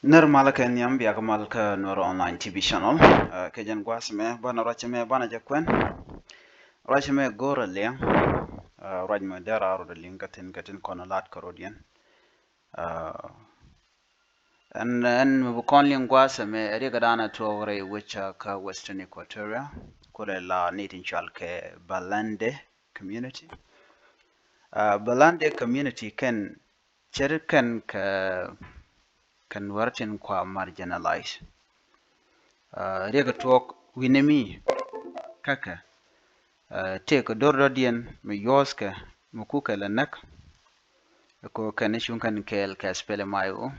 Normal ken yam biya kamal ka Nuer online TV channel ke jan gwasme bana rachme bana jakwen rachme gora liang rajma dara ro de lingatin gatin kono lat karodian and bu kon liang gwasme riga dana to re which ka Western Equatoria kole la nitin chalke Balanda community Balanda community ken cherken ka kan wartin kwa marginalize riga talk winemi kaka take dorodian me yoska mukuka lanak ko kan shun kan kɛɛl ka SPLM IO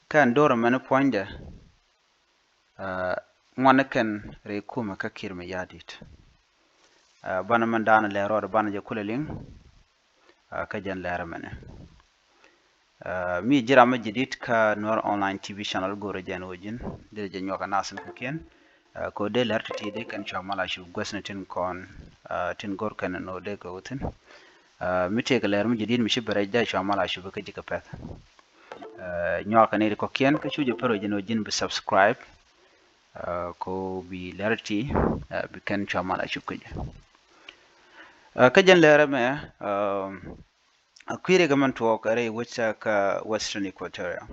kan dora mana poinda ngwana kan re kuma ka kirme yadit bana man dana lero bana je kuleling ka jan lera mana mi jira ma jidit ka Nuer online TV channel gore jan wajin de je nyoka nasan ko ken ko de lerti de kan chamala shu gwasnatin kon tin gor kan no de ko wutin mi te ka ler mi jidit mi shibare da chamala shu ka jika pet nyoka ne ko ken ka shuje pero jan wajin bi subscribe ko bi lerti bi kan chamala shu ka jan lera me akwire gaman to kare wacce ka Western Equatoria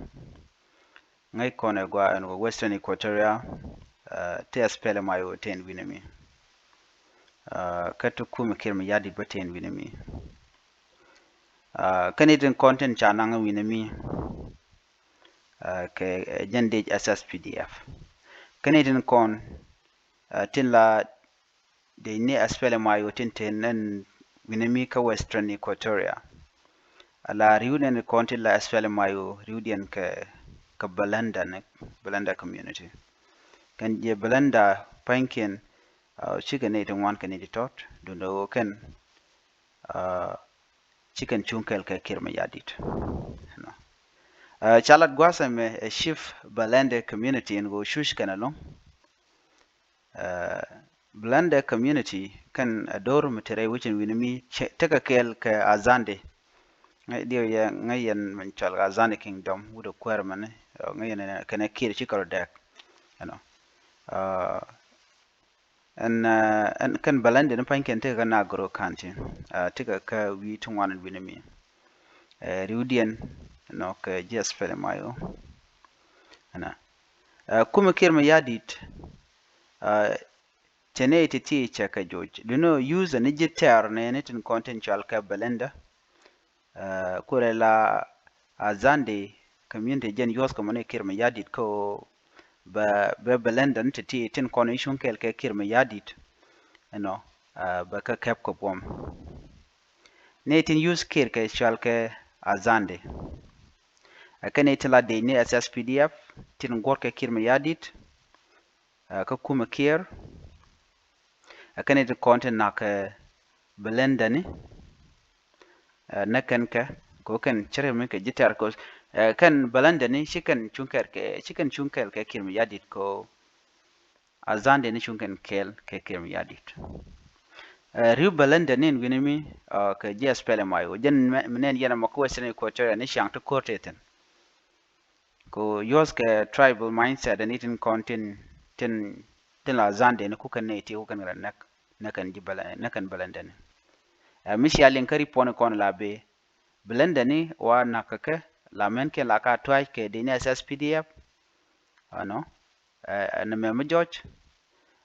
ngai kone gwa en Western Equatoria te SPLM IO ten winami ka to kuma kirma yadi baten winami kanidin content chana nga winami ke jande SSPDF kanidin kon tin la de ne SPLM IO ten nan winami ka Western Equatoria ala riuden konti la SPLM IO riuden ka Balanda ne Balanda community kan je Balanda panken chicken ne wan kan ne tot do kan chicken chunkel ka kirma yadit no chalat gwasa me shift Balanda community en go shush kana long Balanda community kan ador mutere wucin winimi taka kel ka azande dio ya ngayen man chalga zani kingdom wudo kwermane ngayen kana kir chikaro dek you know and kan Balanda ne panken te kana gro kanti tika ka wi tungwan winami riudien no ka SPLM IO ana kuma kirma yadit tene titi chaka George do no use an jitter ne netin content chalka Balanda kure la azande community jen yos ko mane kirma yadit ko ba Balanda ntiti tin connection kel ke kirma yadit no ba ka kep ko bom ne tin use kir ke chalke azande akane tila de ne SSPDF tin gor ke kirma yadit ka kuma kir akane tin content na ka Balanda ne nakan ka ko kan cire min ka jitar ko kan Balanda ne shikan chunker ke kirmi yadit ko azande ne chunkan kel ke kirmi yadit riu Balanda ne winimi ka SPLM IO jen menen yana mako Western Equatoria ne shang to korteten ko yos ka tribal mindset and itin content tin la azande ne kukan ne ti kukan ranak nakan Balanda ne mishi alin kari pone kon labe Balanda ni wa nakaka la men ke la ka twai ke dini SSPDF ano na me George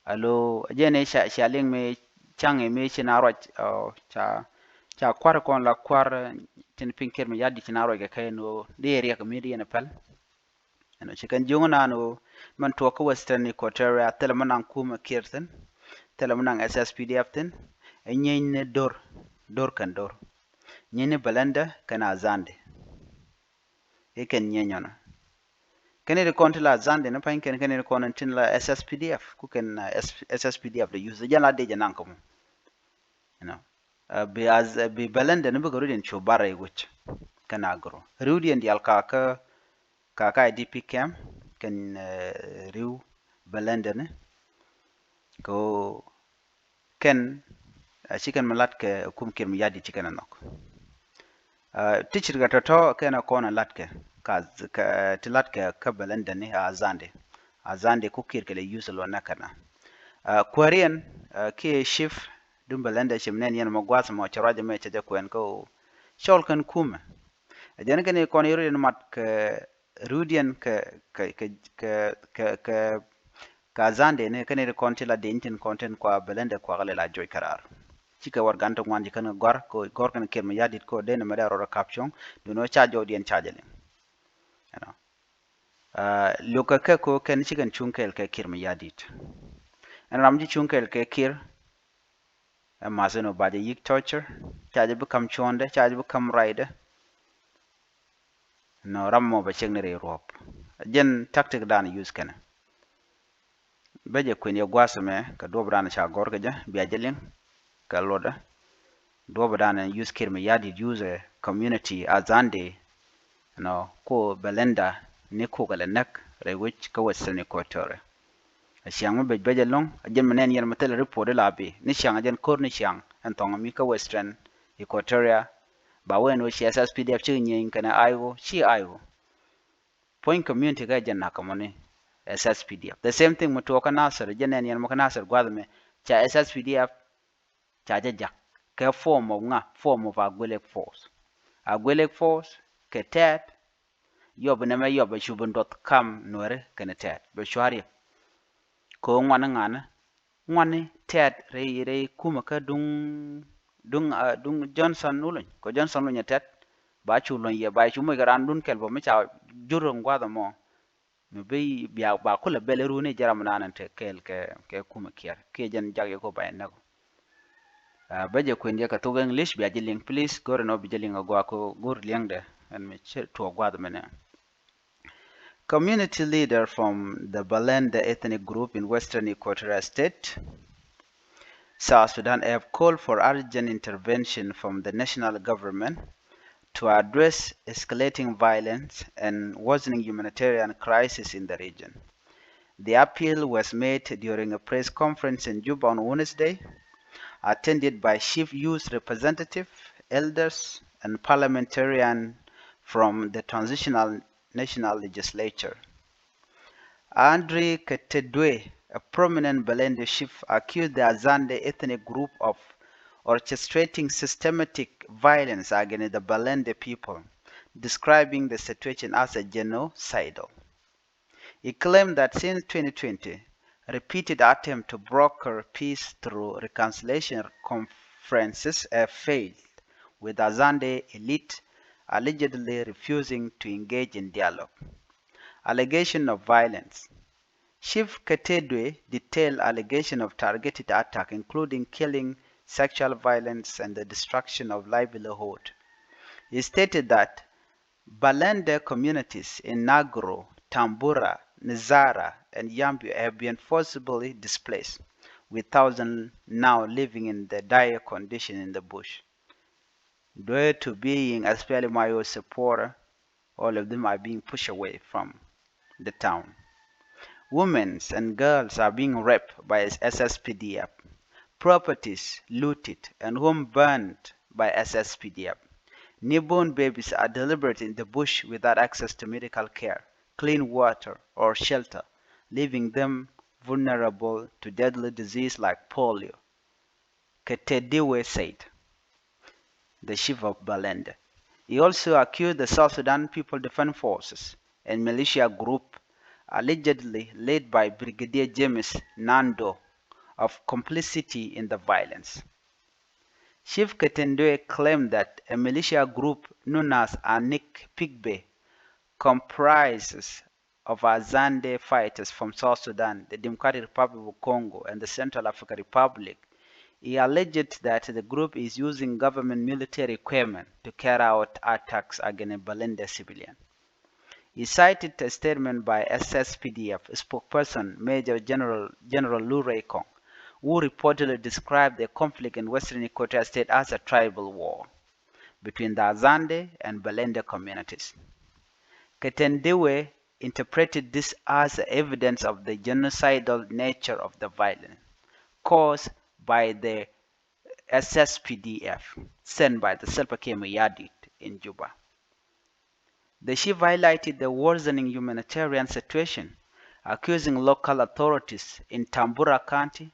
alo jene shaling me change me chinaro cha kwar kon la kwar tin pinker me yadi chinaro ke kayno de area community na pal ano chikan jungna no man to ko Western Equatoria telmanan kuma kirten telmanan SSPDF ten enyen dor kan dor nyene Balanda kana zande eken nyenyona kene de kontla zande na panken kene de konantin la SSPDF kuken SSPDF de use jana de janan ko you know be Balanda ne bugo rudin chobare wuch kana gro rudin di alkaka kaka IDP camp kan riu Balanda ne ko ken chicken malat ke kum kirmi yadi chicken nok tichir ga toto kena kona latke ka tilat ka Balanda ni azande ku kir kele use lo nakana kwarian ki shift dum Balanda chimnen yen mo gwas mo charaje me chaja kwen ko sholkan kuma ajan kene kon yoro mat ka rudian ka zande ne kene kon tila dentin content kwa Balanda kwa gale la joy karar chika war ganto ngwan kan gor kan kirma yadit ko den ma da ro caption do no charge odien charge le you know loka ka ko kan chikan chunkel ka kirma yadit an ramji chunkel ka kir amma sano ba da yik torture charge bu kam chonde charge bu kam ride no rammo ba chegne re rop jen tactic dan use kana baje kwen ya gwasame ka dobrana cha gor ka ja biya jelin ka loda doba dana use kirma yadi use community azande no ko Balanda ne ko gala nak rewich ka western equator asiang be beje long ajen menen yen matel report la be ni siang ajen kor ni siang antong mi ka western equatoria ba wen o SSPDF chi nyin kana IO chi IO point community ga jen nakamone SSPDF the same thing muto ka nasar jenen yen mo ka nasar gwadme cha SSPDF cha jajak ka form of agwelek force ke tet yob ne ma yob shubun dot kam Nuer kene tet be shwari ko ngwane tet re kuma ka dung Johnson nulun ko Johnson lunya tet ba chulon ye ba chumo garan dun kelbo me cha juro ngwada mo me be biya ba kula beleru ne jaram nanan te kel ke kuma kier ke jen jage ko bay nago baje kwendia ka to English biya jiling please gore no bi jiling agwa ko gur liangde and me to gwada mena. Community leader from the Balanda ethnic group in Western Equatoria State, South Sudan, have called for urgent intervention from the national government to address escalating violence and worsening humanitarian crisis in the region. The appeal was made during a press conference in Juba on Wednesday, attended by chief youth representatives, elders, and parliamentarians from the Transitional National Legislature. Andre Ketedwe, a prominent Balanda chief, accused the Azande ethnic group of orchestrating systematic violence against the Balanda people, describing the situation as a genocidal. He claimed that since 2020, repeated attempts to broker peace through reconciliation conferences have failed, with Azande elite allegedly refusing to engage in dialogue. Allegation of violence. Chief Ketedwe detailed allegations of targeted attack, including killing, sexual violence, and the destruction of livelihood. He stated that Balanda communities in Nagro, Tambura, Nizara, and Yambu have been forcibly displaced, with thousands now living in the dire condition in the bush. Due to being SPLM IO supporter, all of them are being pushed away from the town. Women and girls are being raped by SSPDF, properties looted, and homes burned by SSPDF. Newborn babies are delivered in the bush without access to medical care, clean water, or shelter, leaving them vulnerable to deadly disease like polio. Ketediwe said, the chief of Balanda. He also accused the South Sudan People Defense Forces and militia group allegedly led by Brigadier James Nando of complicity in the violence. Chief Ketendwe claimed that a militia group known as Anik Pigbe comprises of Azande fighters from South Sudan, the Democratic Republic of Congo, and the Central African Republic. He alleged that the group is using government military equipment to carry out attacks against Balanda civilians. He cited a statement by SSPDF spokesperson Major General ɣööcuŋ, who reportedly described the conflict in Western Equatoria State as a tribal war between the Azande and Balanda communities. Ketendewe interpreted this as evidence of the genocidal nature of the violence caused by the SSPDF sent by the Salva Kiir Mayardit in Juba. The chief highlighted the worsening humanitarian situation, accusing local authorities in Tambura County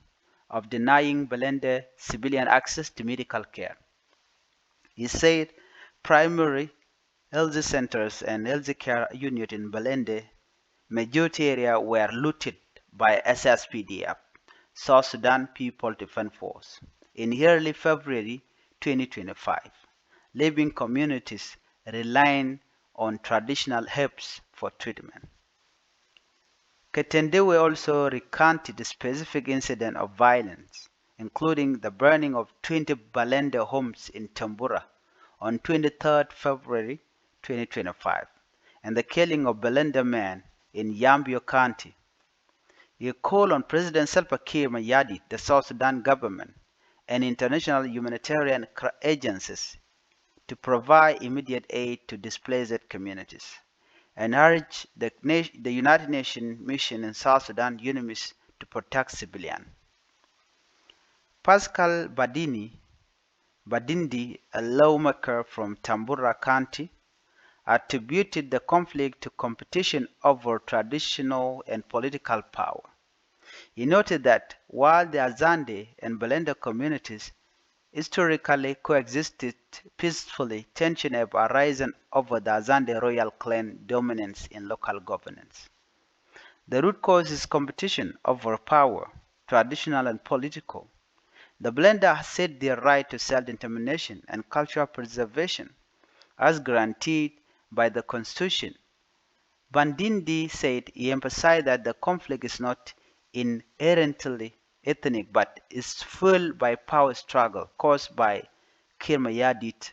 of denying Balanda civilian access to medical care. He said primary health centers and health care units in Balanda majority area were looted by SSPDF, South Sudan People Defense Force, in early February 2025, leaving communities relying on traditional herbs for treatment. Ketendewe also recounted specific incidents of violence, including the burning of 20 Balanda homes in Tambura on 23 February 2025 and the killing of Balanda men in Yambio County. He called on President Salva Kiir Mayardit, the South Sudan government, and international humanitarian agencies to provide immediate aid to displaced communities, and urged the United Nations mission in South Sudan, UNMISS, to protect civilians. Pascal Badindi, a lawmaker from Tambura County, attributed the conflict to competition over traditional and political power. He noted that while the Azande and Balanda communities historically coexisted peacefully, tension have arisen over the Azande royal clan dominance in local governance. The root cause is competition over power, traditional and political. The Balanda said their right to self-determination and cultural preservation, as guaranteed by the Constitution. Badindi said he emphasized that the conflict is not inherently ethnic but is fueled by power struggle caused by Kiir Mayardit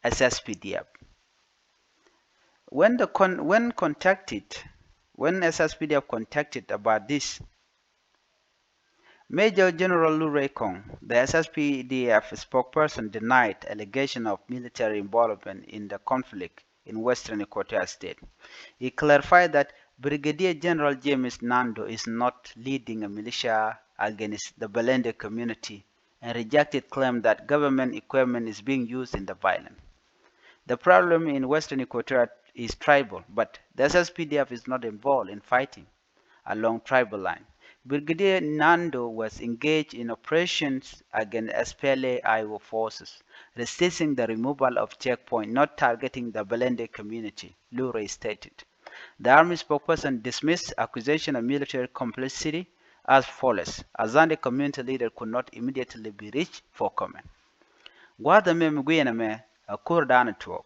SSPDF. When SSPDF contacted about this, Major General ɣööcuŋ, the SSPDF spokesperson, denied allegation of military involvement in the conflict in Western Equatorial State. He clarified that Brigadier General James Nando is not leading a militia against the Balanda community and rejected claim that government equipment is being used in the violence. The problem in Western Equatorial is tribal, but the SSPDF is not involved in fighting along tribal lines. Brigadier Nando was engaged in operations against SPLM IO forces, resisting the removal of checkpoints, not targeting the Balanda community, Lure stated. The army spokesperson dismissed accusation of military complicity as false. Azande community leader could not immediately be reached for comment. Gwada me mgwena me akur dana tuok.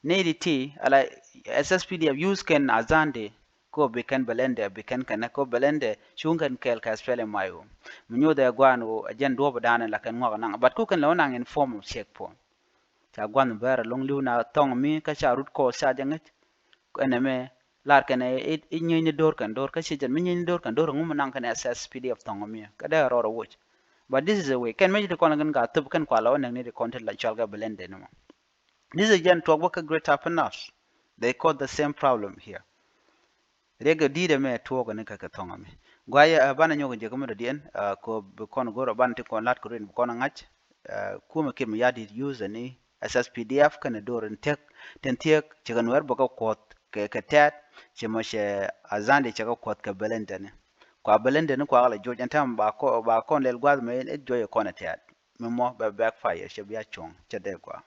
Nedi ti ala SSPDF use ken Azande ko beken Balanda beken kana ko Balanda shungan kel ka SPLM IO. Munyo da gwano ajen do badana la kan ngwa nang but ku kan law nang in form of checkpoint. Ta gwan bara long liuna tong mi ka cha root ko sa jangat kana me lar kana nyi dor ka sijan mi nyi dor ngum nang kana SSPDF tong mi ka da ro watch. But this is a way can me to kon ga tub kan kwa law nang ni de content la chalga Balanda no. This is again to work a great happiness. They caught the same problem here. Rega dida me tuoga ne kaka tonga me. Gwaya bana nyoga je kamera dien ko kon goro ban te kon lat ko rin kon ngach kuma Kiir Mayardit use ni SSPDF kana dorin tek ten tek chiga Nuer baka kot ke tat chimo she Azande chiga kot ka Balanda ne. Kwa Balanda ne kwa ala George antam ba kon lel gwad me joye kon tat. Memo ba backfire she biya chong chade kwa.